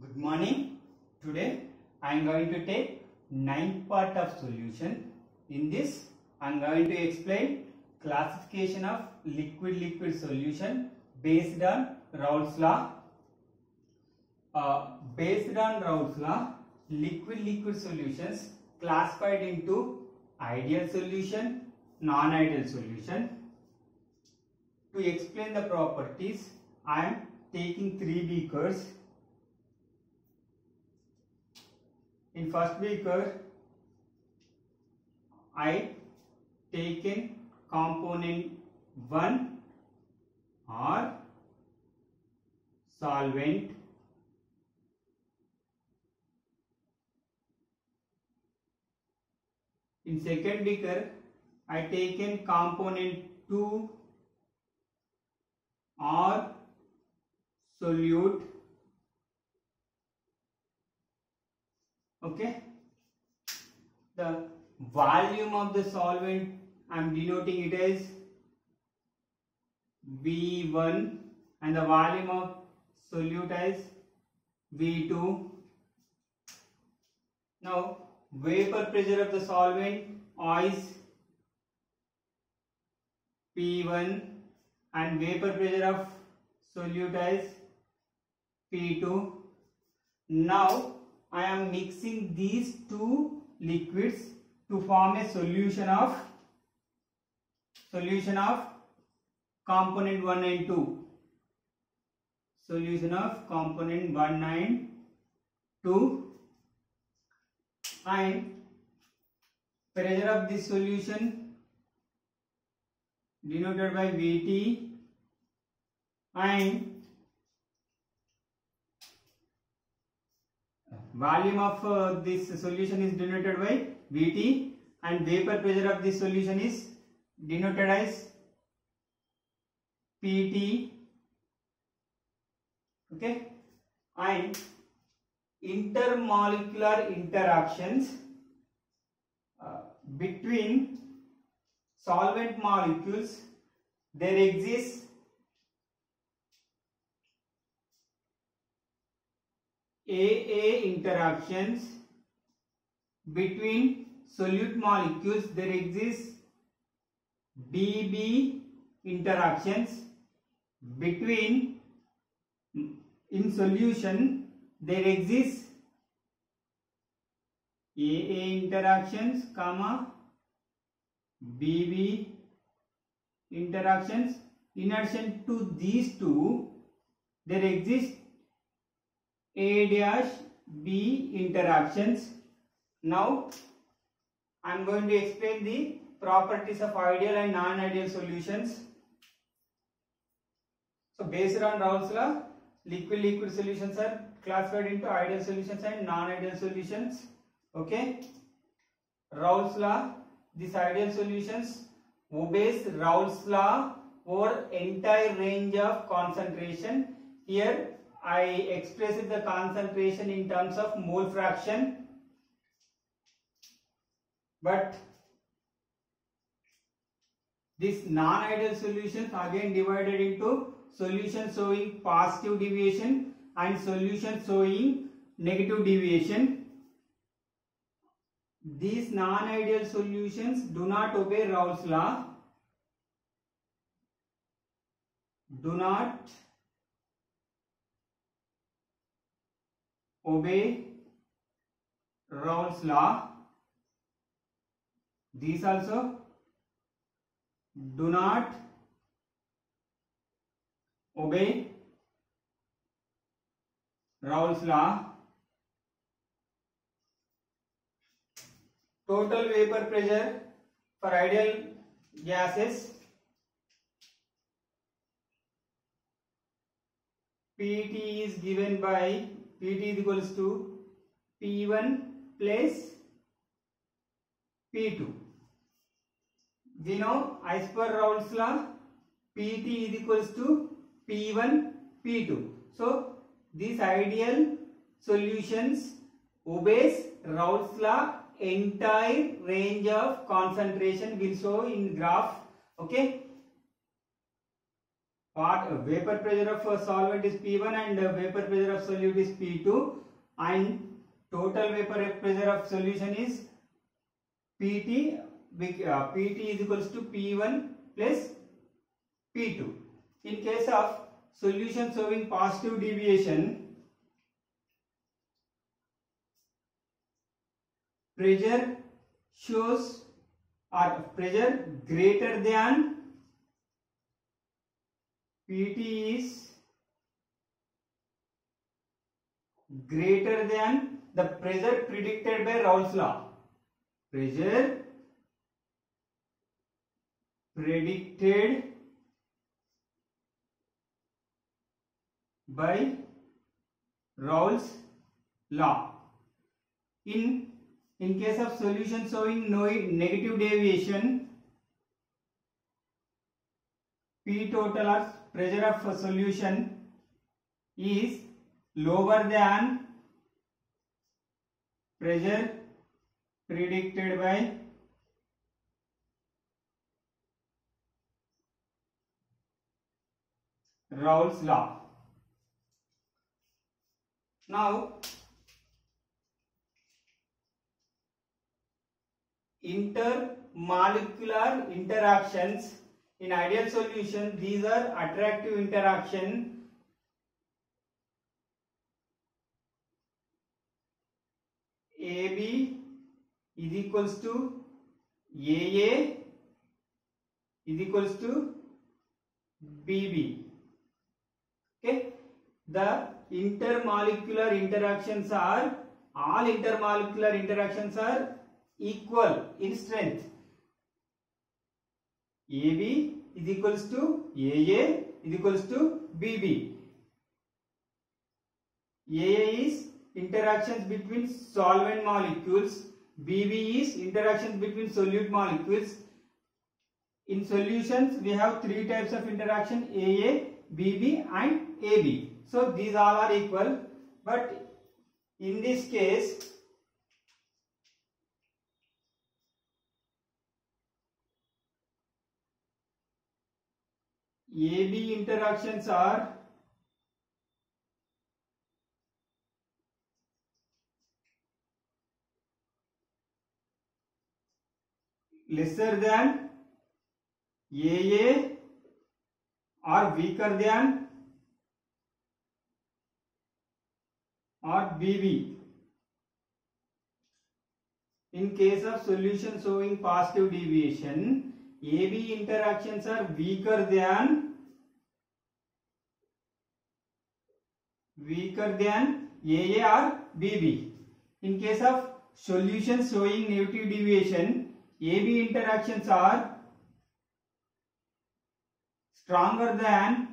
Good morning. Today I am going to take ninth part of solution. In this I am going to explain classification of liquid solution based on Raoult's law. Based on Raoult's law, liquid solutions classified into ideal solution, non-ideal solution. To explain the properties, I am taking three beakers. In first beaker, I taken component 1 or solvent. In second beaker, I taken component 2 or solute. Okay, the volume of the solvent I am denoting it as V1 and the volume of solute as V2. Now vapor pressure of the solvent is P1 and vapor pressure of solute is P2. Now I am mixing these two liquids to form a solution of component 1 and 2. Solution of component 1 and 2, and pressure of this solution denoted by Vt, and volume of this solution is denoted by Vt, and vapor pressure of this solution is denoted as Pt. Okay, and intermolecular interactions between solvent molecules, there exists AA interactions. Between solute molecules, there exists BB interactions. Between, in solution, there exists AA interactions, comma BB interactions. In addition to these two, there exists A-B interactions. Now I am going to explain the properties of ideal and non-ideal solutions. So based on Raoult's law, liquid solutions are classified into ideal solutions and non-ideal solutions. Okay, Raoult's law, these ideal solutions obeys Raoult's law over entire range of concentration. Here I expressed the concentration in terms of mole fraction, but these non-ideal solutions again divided into solutions showing positive deviation and solutions showing negative deviation. These non-ideal solutions do not obey Raoult's law, do not obey Raoult's law. These also do not obey Raoult's law. Total vapor pressure for ideal gases Pt is given by Pt is equals to P1 plus P2. We know as per Raoult's law, Pt is equals to P1 P2. So these ideal solutions obeys Raoult's law. Entire range of concentration will show in graph. Okay, vapor pressure of solvent is P1 and vapor pressure of solute is P2, and total vapor pressure of solution is PT. PT is equals to P1 plus P2. In case of solution showing positive deviation, pressure shows or pressure greater than PT is greater than the pressure predicted by Raoult's law. Pressure predicted by Raoult's law. In case of solution showing no negative deviation, P total or pressure of a solution is lower than pressure predicted by Raoult's law. Now, intermolecular interactions in ideal solution, these are attractive interaction. AB is equals to AA is equals to BB. Okay, the intermolecular interactions are, all intermolecular interactions are equal in strength. AB is equals to AA is equals to BB. AA is interactions between solvent molecules, BB is interactions between solute molecules. In solutions we have three types of interaction: AA, BB and AB. So these all are equal, but in this case AB interactions are lesser than AA or weaker than or BB. In case of solution showing positive deviation, AB interactions are weaker than AA or BB. In case of solution showing negative deviation, AB interactions are stronger than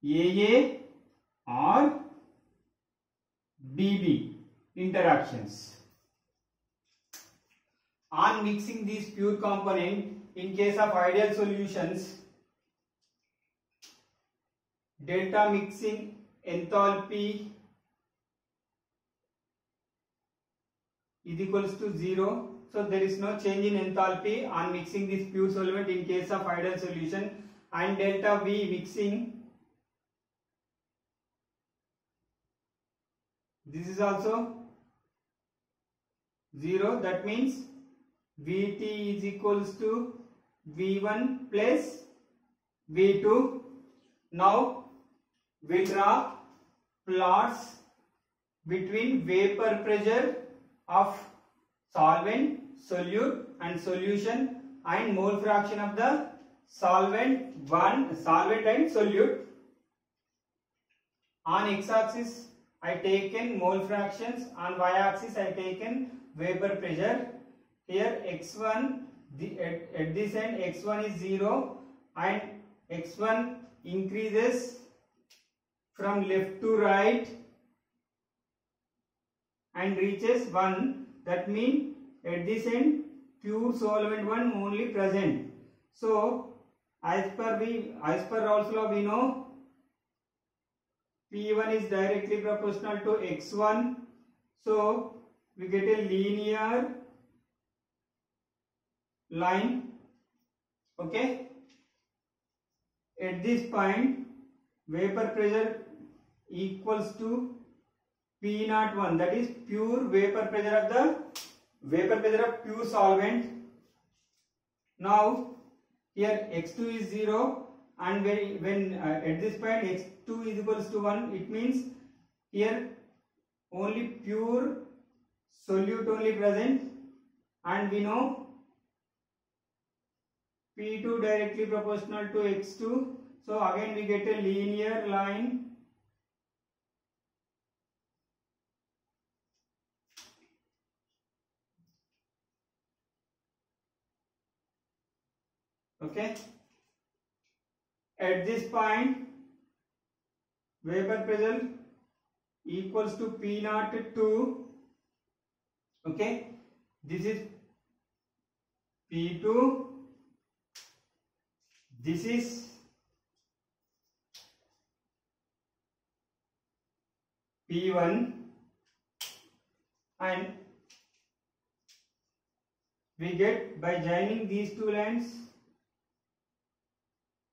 AA or BB interactions. On mixing these pure component, in case of ideal solutions, delta mixing enthalpy is equals to 0. So there is no change in enthalpy on mixing this pure solvent in case of ideal solution, and delta V mixing, this is also 0. That means Vt is equals to V1 plus V2. Now we draw plots between vapor pressure of solvent, solute and solution, and mole fraction of the solvent and solute. On x-axis I taken mole fractions, on y-axis I taken vapor pressure. Here x1 at this end x1 is 0 and x1 increases from left to right and reaches 1. That means at this end pure solvent 1 only present. So as per Raoult's law we know P1 is directly proportional to x1. So we get a linear line. Okay, at this point vapor pressure equals to P01, that is pure vapor pressure of pure solvent. Now here x2 is 0, and when at this point x2 is equals to 1, it means here only pure solute only present, and we know P2 directly proportional to x2. So again we get a linear line. Okay, at this point vapor pressure equals to P02. Okay, this is P2, this is P1, and we get by joining these two lines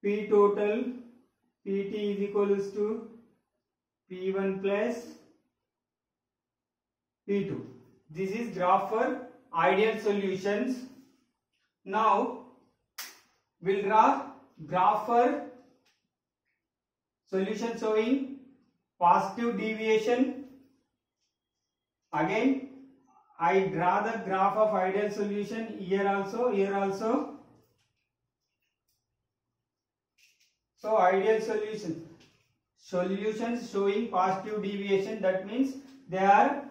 P total Pt is equals to P1 plus P2. This is graph for ideal solutions. Now we'll draw graph for solution showing positive deviation. Again I draw the graph of ideal solution here also. So ideal solutions showing positive deviation, that means they are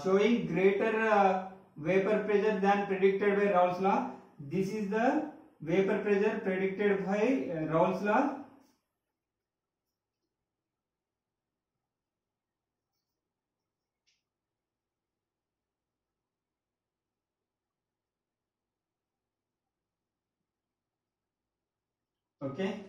showing greater vapor pressure than predicted by Raoult's law. This is the vapor pressure predicted by Raoult's law. Okay.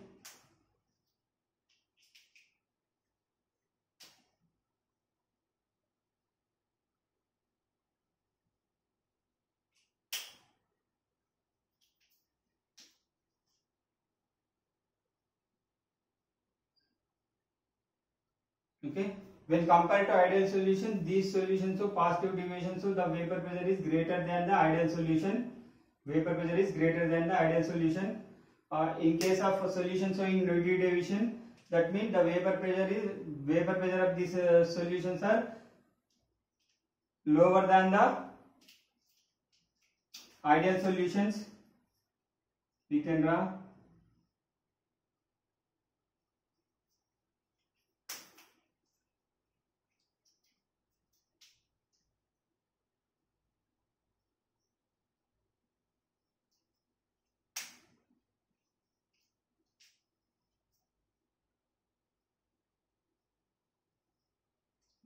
Okay. When compared to ideal solution, these solutions show positive deviation, so the vapor pressure is greater than the ideal solution. Vapor pressure is greater than the ideal solution. In case of a solution showing negative deviation, that means the vapor pressure of these solutions are lower than the ideal solutions. We can draw.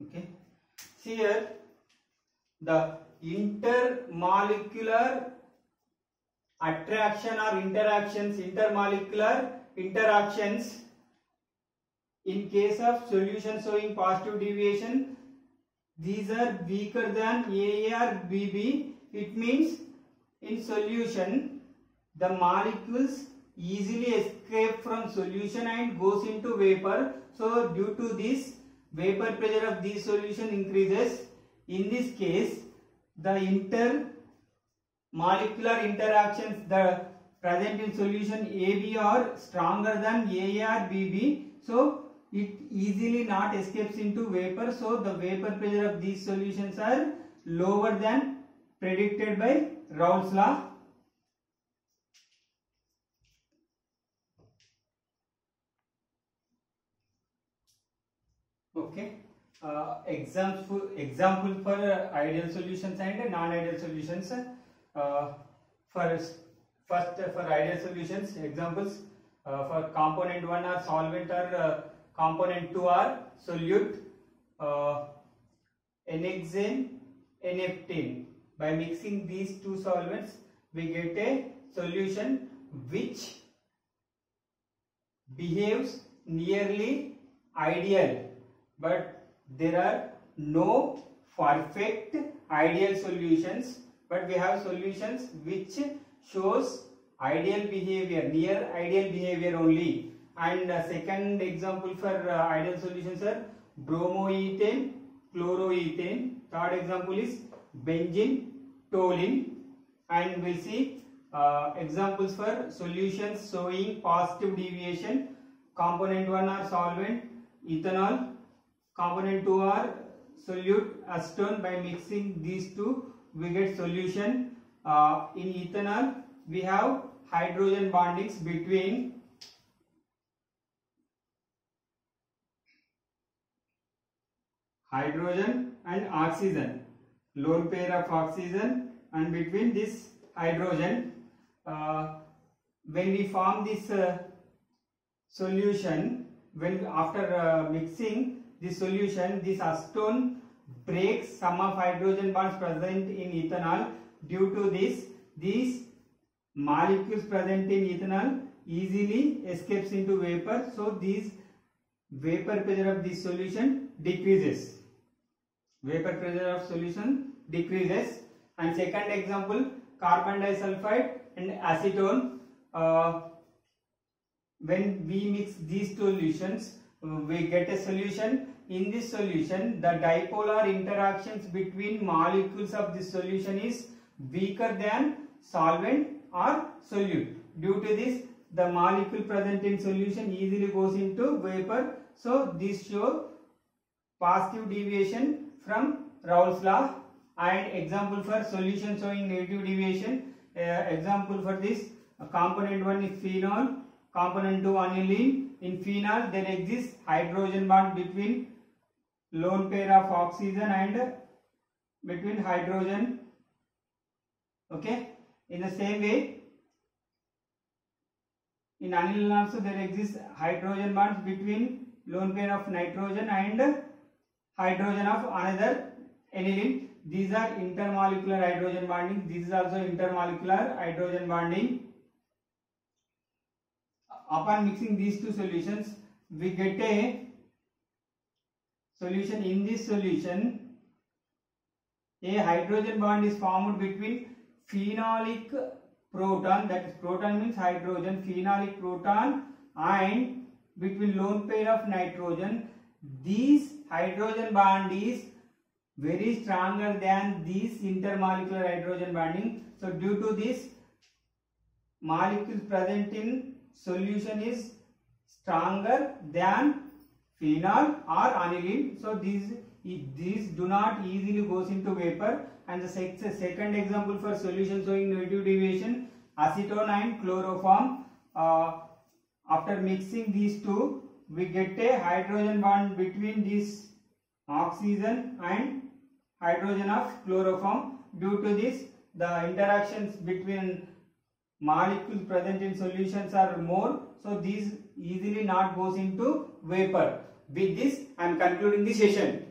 Okay. Here the intermolecular attraction or intermolecular interactions in case of solution showing positive deviation, these are weaker than AA or BB. It means in solution the molecules easily escape from solution and goes into vapor. So due to this, vapor pressure of this solution increases. In this case, the intermolecular interactions present in solution AB are stronger than AA or BB, so it easily not escapes into vapor. So the vapor pressure of these solutions are lower than predicted by Raoult's law. Okay. Example for ideal solutions and non-ideal solutions. First for ideal solutions, examples for component 1 are solvent, or component 2 are solute. N-hexane, N-heptane. By mixing these two solvents, we get a solution which behaves nearly ideal, but there are no perfect ideal solutions, but we have solutions which shows ideal behavior, near ideal behavior only. And second example for ideal solutions are bromoethane, chloroethane. Third example is benzene, toluene. And we'll see examples for solutions showing positive deviation. Component 1 are solvent, ethanol. Component 2 are solute, acetone. By mixing these two, we get solution. In ethanol, we have hydrogen bondings between hydrogen and oxygen, lone pair of oxygen, and between this hydrogen, when we form this solution, after mixing this solution, this acetone breaks some of hydrogen bonds present in ethanol. Due to this, these molecules present in ethanol easily escapes into vapor. So these vapor pressure of this solution decreases. Vapor pressure of solution decreases. And second example, carbon disulfide and acetone. When we mix these two solutions, we get a solution. In this solution, the dipolar interactions between molecules of this solution is weaker than solvent or solute. Due to this, the molecule present in solution easily goes into vapor. So this shows positive deviation from Raoult's law. And example for solution showing negative deviation. Example for this, component 1 is phenol, component 2 aniline. In phenol, there exists hydrogen bond between lone pair of oxygen and between hydrogen. Okay. In the same way, in aniline also there exists hydrogen bonds between lone pair of nitrogen and hydrogen of another aniline. These are intermolecular hydrogen bonding. This is also intermolecular hydrogen bonding. Upon mixing these two solutions, we get a solution. In this solution, a hydrogen bond is formed between phenolic proton, that is proton means hydrogen, phenolic proton, and between lone pair of nitrogen. This hydrogen bond is very stronger than this intermolecular hydrogen bonding. So due to this, molecules present in solution is stronger than phenol or aniline. So these do not easily goes into vapor. And the second example for solution showing negative deviation, acetone and chloroform. After mixing these two, we get a hydrogen bond between this oxygen and hydrogen of chloroform. Due to this, the interactions between molecules present in solutions are more. So these easily not goes into vapor. With this, I am concluding the session.